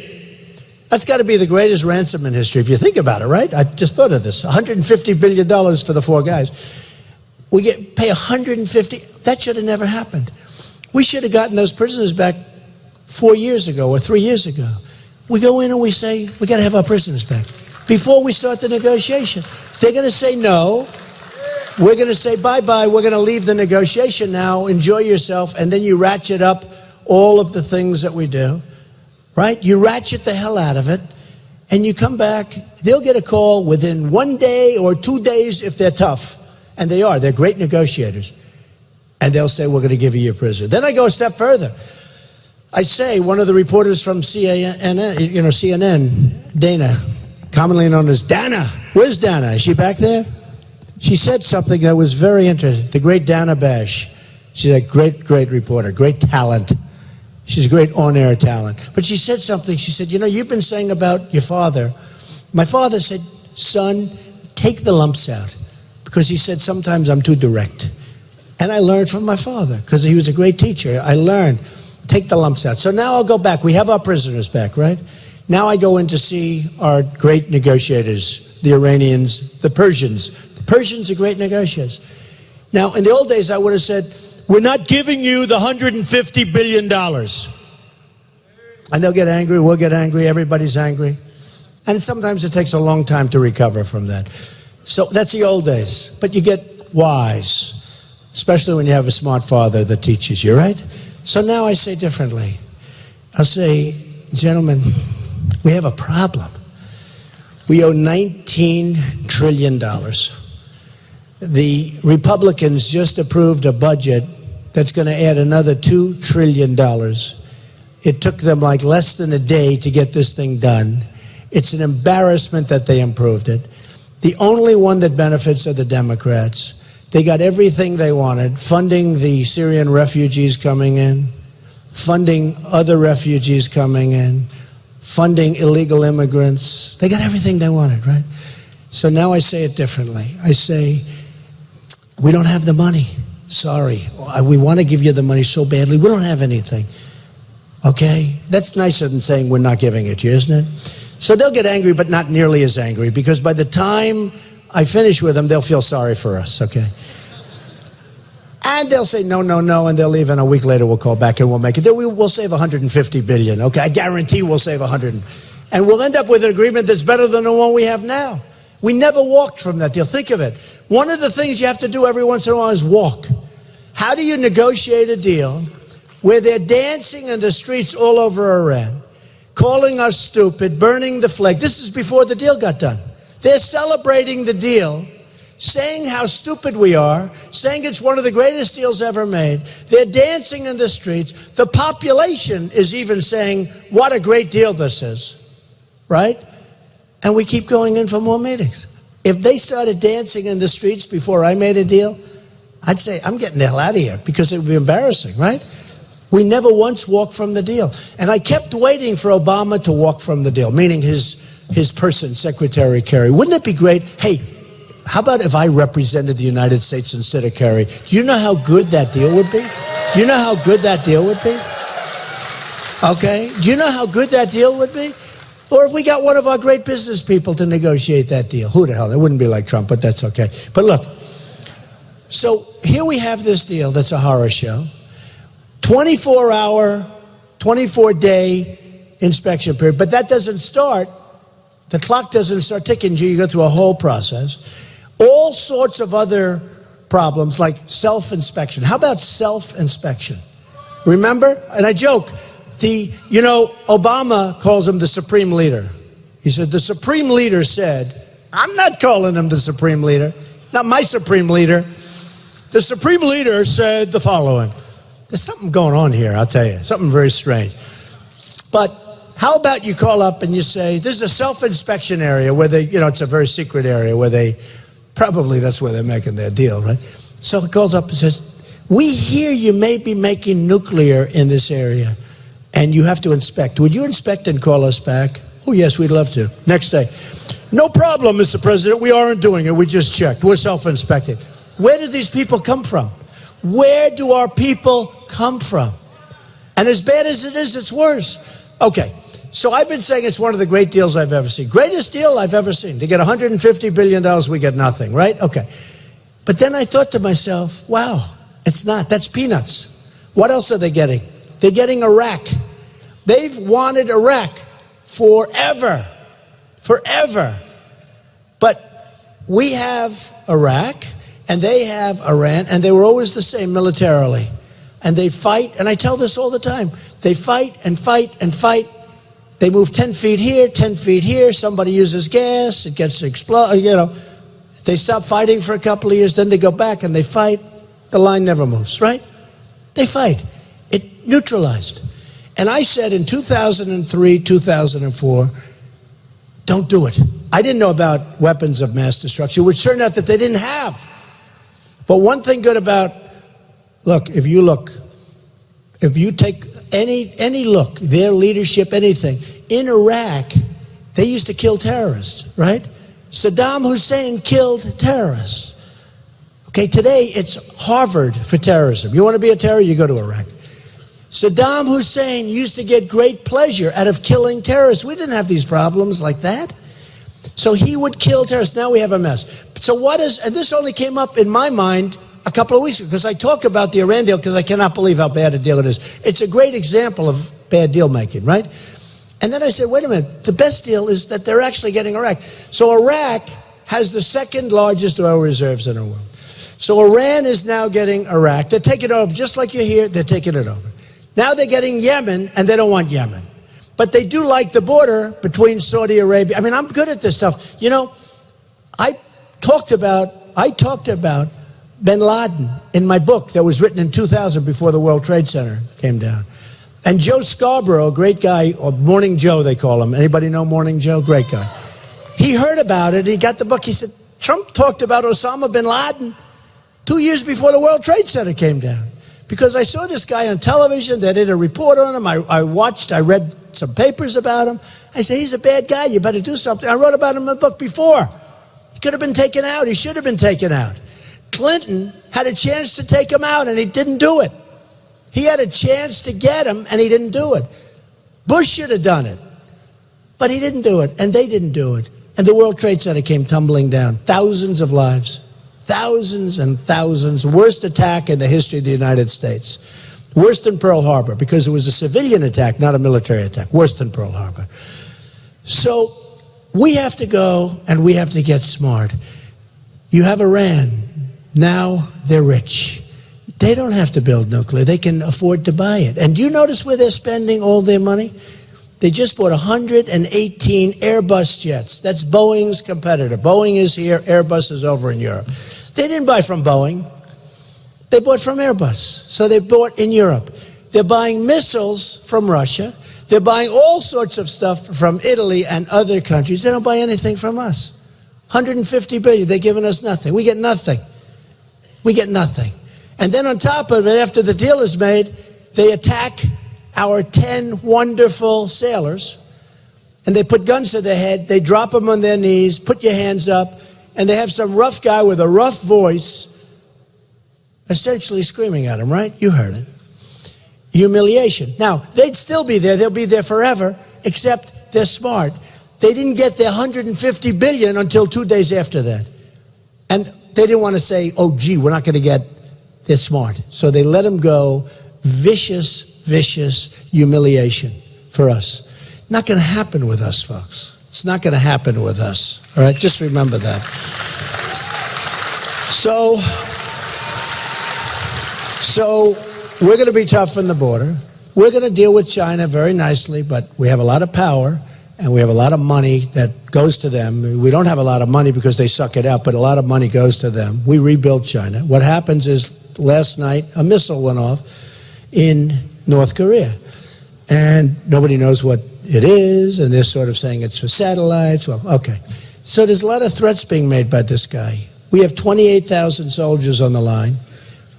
That's got to be the greatest ransom in history, if you think about it, right? I just thought of this. $150 billion for the 4 guys. We pay $150. That should have never happened. We should have gotten those prisoners back 4 years ago or 3 years ago. We go in and we say, we got to have our prisoners back. Before we start the negotiation, they're going to say no. We're going to say bye-bye. We're going to leave the negotiation now. Enjoy yourself. And then you ratchet up all of the things that we do, right? You ratchet the hell out of it. And you come back. They'll get a call within 1 day or 2 days if they're tough. And they are. They're great negotiators. And they'll say, we're going to give you your prisoner. Then I go a step further. I say, one of the reporters from CNN, Dana, commonly known as Dana. Where's Dana? Is she back there? She said something that was very interesting. The great Dana Bash. She's a great, great reporter, great talent. She's a great on-air talent. But she said something. She said, you know, you've been saying about your father. My father said, son, take the lumps out. Because he said, sometimes I'm too direct. And I learned from my father, because he was a great teacher. I learned, take the lumps out. So now I'll go back. We have our prisoners back, right? Now I go in to see our great negotiators, the Iranians, the Persians. The Persians are great negotiators. Now, in the old days, I would have said, we're not giving you the $150 billion. And they'll get angry, we'll get angry, everybody's angry. And sometimes it takes a long time to recover from that. So that's the old days. But you get wise, especially when you have a smart father that teaches you, right? So now I say differently. I'll say, gentlemen, we have a problem. We owe $19 trillion. The Republicans just approved a budget that's going to add another $2 trillion. It took them like less than a day to get this thing done. It's an embarrassment that they improved it. The only one that benefits are the Democrats. They got everything they wanted, funding the Syrian refugees coming in, funding other refugees coming in, funding illegal immigrants. They got everything they wanted, right? So now I say it differently. I say, we don't have the money. Sorry. We want to give you the money so badly. We don't have anything. Okay? That's nicer than saying we're not giving it to you, isn't it? So they'll get angry, but not nearly as angry, because by the time I finish with them, they'll feel sorry for us, okay? And they'll say, no, no, no, and they'll leave, and a week later we'll call back and we'll make it. We'll save $150 billion, okay? I guarantee we'll save 100. And we'll end up with an agreement that's better than the one we have now. We never walked from that deal. Think of it. One of the things you have to do every once in a while is walk. How do you negotiate a deal where they're dancing in the streets all over Iran, calling us stupid, burning the flag? This is before the deal got done. They're celebrating the deal, saying how stupid we are, saying it's one of the greatest deals ever made. They're dancing in the streets. The population is even saying, what a great deal this is, right? And we keep going in for more meetings. If they started dancing in the streets before I made a deal, I'd say, I'm getting the hell out of here, because it would be embarrassing, right? We never once walked from the deal. And I kept waiting for Obama to walk from the deal, meaning his person, Secretary Kerry. Wouldn't it be great? Hey, how about if I represented the United States instead of Kerry? Do you know how good that deal would be? Do you know how good that deal would be? Okay? Do you know how good that deal would be? Or if we got one of our great business people to negotiate that deal. Who the hell? It wouldn't be like Trump, but that's okay. But look, so here we have this deal that's a horror show. 24-hour, 24-day inspection period. But that doesn't start. The clock doesn't start ticking until you go through a whole process. All sorts of other problems like self-inspection. How about self-inspection? Remember? And I joke. Obama calls him the supreme leader. He said, the supreme leader said, I'm not calling him the supreme leader. Not my supreme leader. The supreme leader said the following. There's something going on here, I'll tell you. Something very strange. But how about you call up and you say, this is a self-inspection area where it's a very secret area where probably that's where they're making their deal, right? So it calls up and says, we hear you may be making nuclear in this area. And you have to inspect. Would you inspect and call us back? Oh, yes, we'd love to. Next day. No problem, Mr. President. We aren't doing it. We just checked. We're self-inspecting. Where do these people come from? Where do our people come from? And as bad as it is, it's worse. Okay, so I've been saying it's one of the great deals I've ever seen. Greatest deal I've ever seen. To get $150 billion, we get nothing, right? Okay. But then I thought to myself, wow, it's not. That's peanuts. What else are they getting? They're getting Iraq. They've wanted Iraq forever. Forever. But we have Iraq, and they have Iran, and they were always the same militarily. And they fight, and I tell this all the time. They fight and fight and fight. They move 10 feet here, 10 feet here. Somebody uses gas, it gets exploded, They stop fighting for a couple of years, then they go back and they fight. The line never moves, right? They fight. It neutralized. And I said in 2003, 2004, don't do it. I didn't know about weapons of mass destruction, which turned out that they didn't have. But one thing good about, if you take any look, their leadership, anything, in Iraq, they used to kill terrorists, right? Saddam Hussein killed terrorists. Okay, today it's Harvard for terrorism. You want to be a terrorist, you go to Iraq. Saddam Hussein used to get great pleasure out of killing terrorists. We didn't have these problems like that. So he would kill terrorists. Now we have a mess. So and this only came up in my mind a couple of weeks ago, because I talk about the Iran deal because I cannot believe how bad a deal it is. It's a great example of bad deal making, right? And then I said, wait a minute, the best deal is that they're actually getting Iraq. So Iraq has the second largest oil reserves in the world. So Iran is now getting Iraq. They're taking it over, just like you hear, they're taking it over. Now they're getting Yemen, and they don't want Yemen. But they do like the border between Saudi Arabia. I mean, I'm good at this stuff. I talked about bin Laden in my book that was written in 2000 before the World Trade Center came down. And Joe Scarborough, a great guy, or Morning Joe they call him. Anybody know Morning Joe? Great guy. He heard about it. He got the book. He said, Trump talked about Osama bin Laden 2 years before the World Trade Center came down. Because I saw this guy on television. They did a report on him. I read some papers about him. I said, he's a bad guy. You better do something. I wrote about him in the book before. He could have been taken out. He should have been taken out. Clinton had a chance to take him out, and he didn't do it. He had a chance to get him, and he didn't do it. Bush should have done it, but he didn't do it, and they didn't do it. And the World Trade Center came tumbling down. Thousands of lives. Thousands and thousands. Worst attack in the history of the United States. Worse than Pearl Harbor, because it was a civilian attack, not a military attack. Worse than Pearl Harbor. So we have to go, and we have to get smart. You have Iran. Now they're rich. They don't have to build nuclear. They can afford to buy it. And do you notice where they're spending all their money? They just bought 118 Airbus jets. That's Boeing's competitor. Boeing is here. Airbus is over in Europe. They didn't buy from Boeing. They bought from Airbus. So they bought in Europe. They're buying missiles from Russia. They're buying all sorts of stuff from Italy and other countries. They don't buy anything from us. 150 billion. They're giving us nothing. We get nothing. We get nothing. And then on top of it, after the deal is made, they attack our 10 wonderful sailors, and they put guns to their head, they drop them on their knees, put your hands up, and they have some rough guy with a rough voice essentially screaming at them, right? You heard it. humiliation. Now, they'd still be there. They'll be there forever, except they're smart. They didn't get their $150 billion until 2 days after that. And they didn't want to say, oh, gee, we're not going to get, they're smart. So they let them go. Vicious, vicious humiliation for us. Not going to happen with us, folks. It's not going to happen with us. All right? Just remember that. So we're going to be tough on the border. We're going to deal with China very nicely, but we have a lot of power and we have a lot of money that goes to them. We don't have a lot of money because they suck it out, but a lot of money goes to them. We rebuilt China. What happens is last night a missile went off in North Korea, and nobody knows what it is, and they're sort of saying it's for satellites. Well, okay. So there's a lot of threats being made by this guy. We have 28,000 soldiers on the line.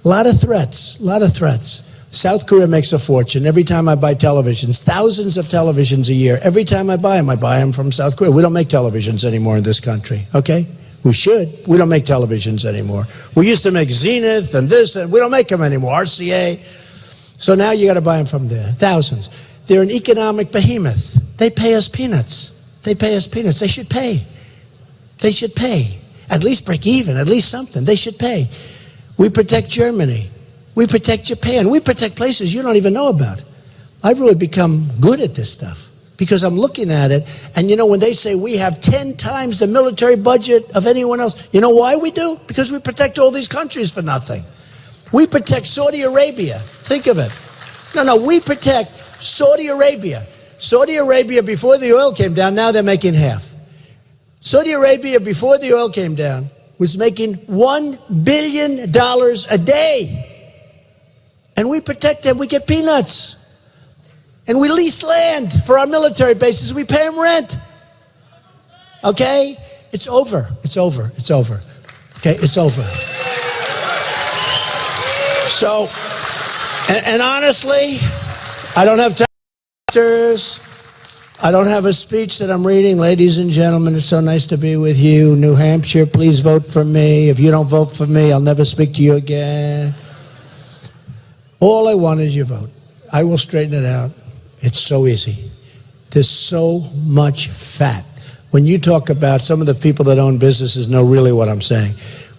A lot of threats, a lot of threats. South Korea makes a fortune. Every time I buy televisions, thousands of televisions a year. Every time I buy them from South Korea. We don't make televisions anymore in this country, okay? We should. We don't make televisions anymore. We used to make Zenith and this, and we don't make them anymore, RCA. So now you got to buy them from there, thousands. They're an economic behemoth. They pay us peanuts. They pay us peanuts. They should pay. They should pay. At least break even, at least something. They should pay. We protect Germany. We protect Japan. We protect places you don't even know about. I've really become good at this stuff because I'm looking at it. And you know, when they say we have 10 times the military budget of anyone else, you know why we do? Because we protect all these countries for nothing. We protect Saudi Arabia. Think of it. No, we protect Saudi Arabia. Saudi Arabia, before the oil came down, now they're making half. Saudi Arabia, before the oil came down, was making $1 billion a day. And we protect them. We get peanuts. And we lease land for our military bases. We pay them rent. Okay? It's over. It's over. It's over. Okay? It's over. So, and honestly, I don't have time. I don't have a speech that I'm reading. Ladies and gentlemen, it's so nice to be with you. New Hampshire, please vote for me. If you don't vote for me, I'll never speak to you again. All I want is your vote. I will straighten it out. It's so easy. There's so much fat. When you talk about, some of the people that own businesses know really what I'm saying.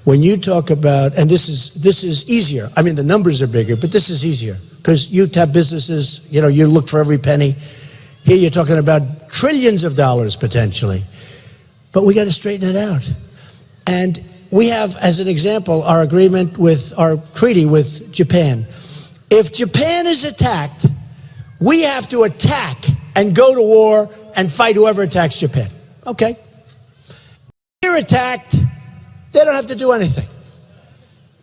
When you talk about, and this is easier. I mean, the numbers are bigger, but this is easier because you have businesses, you know, you look for every penny. Here you're talking about trillions of dollars potentially. But we got to straighten it out. And we have, as an example, our agreement with, our treaty with Japan. If Japan is attacked, we have to attack and go to war and fight whoever attacks Japan. Okay. If they're attacked, they don't have to do anything.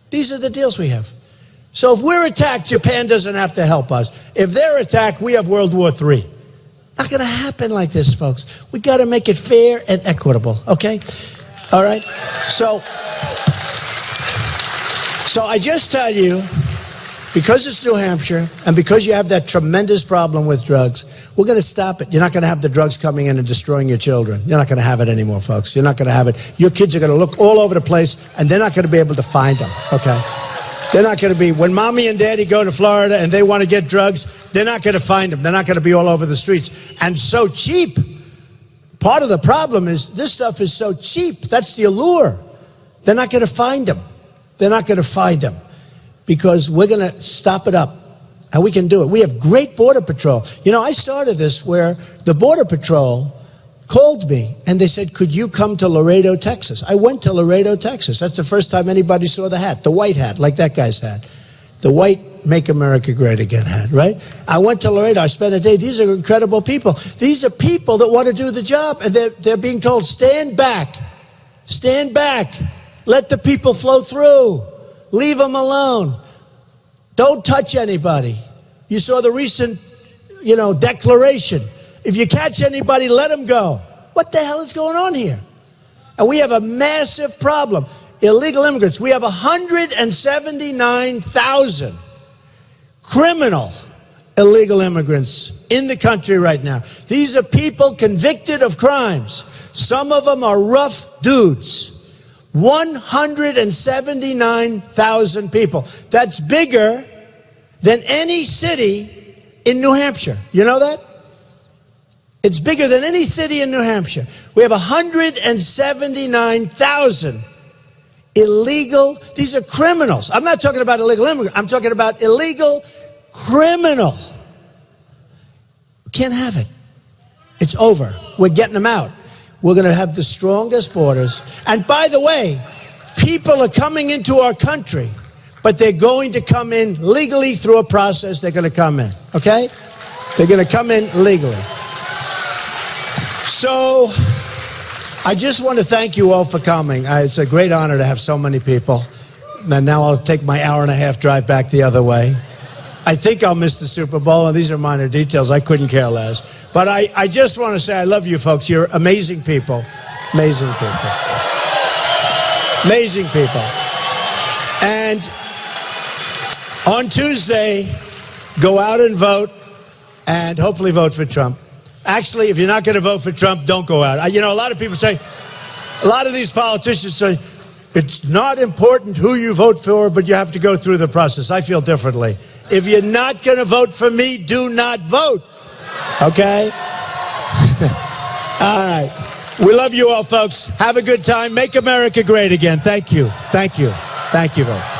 These are the deals we have. So if we're attacked, Japan doesn't have to help us. If they're attacked, we have World War III. Not going to happen like this, folks. We got to make it fair and equitable, okay? All right? So I just tell you, because it's New Hampshire and because you have that tremendous problem with drugs, we're going to stop it. You're not going to have the drugs coming in and destroying your children. You're not going to have it anymore, folks. You're not going to have it. Your kids are going to look all over the place, and they're not going to be able to find them, okay? They're not going to be, when mommy and daddy go to Florida and they want to get drugs, they're not going to find them. They're not going to be all over the streets. And so cheap. Part of the problem is this stuff is so cheap. That's the allure. They're not going to find them. They're not going to find them because we're going to stop it up. And we can do it. We have great Border Patrol. You know, I started this where the Border Patrol called me and they said, could you come to Laredo, Texas? I went to Laredo, Texas. That's the first time anybody saw the hat, the white hat, like that guy's hat. The white Make America Great Again hat, right? I went to Laredo. I spent a day. These are incredible people. These are people that want to do the job, and they're being told, stand back. Stand back. Let the people flow through. Leave them alone. Don't touch anybody. You saw the recent, declaration. If you catch anybody, let them go. What the hell is going on here? And we have a massive problem. Illegal immigrants. We have 179,000 criminal illegal immigrants in the country right now. These are people convicted of crimes. Some of them are rough dudes. 179,000 people. That's bigger than any city in New Hampshire. You know that? It's bigger than any city in New Hampshire. We have 179,000 illegal, these are criminals. I'm not talking about illegal immigrants. I'm talking about illegal criminal. We can't have it. It's over. We're getting them out. We're going to have the strongest borders. And by the way, people are coming into our country, but they're going to come in legally through a process. They're going to come in, okay? They're going to come in legally. So I just want to thank you all for coming. It's a great honor to have so many people. And now I'll take my hour-and-a-half drive back the other way. I think I'll miss the Super Bowl, and these are minor details. I couldn't care less. But I just want to say I love you folks. You're amazing people. Amazing people. Amazing people. And on Tuesday, go out and vote, and hopefully vote for Trump. Actually, if you're not going to vote for Trump, don't go out. You know, a lot of people say, a lot of these politicians say, it's not important who you vote for, but you have to go through the process. I feel differently. If you're not going to vote for me, do not vote. Okay? All right. We love you all, folks. Have a good time. Make America great again. Thank you. Thank you. Thank you very much.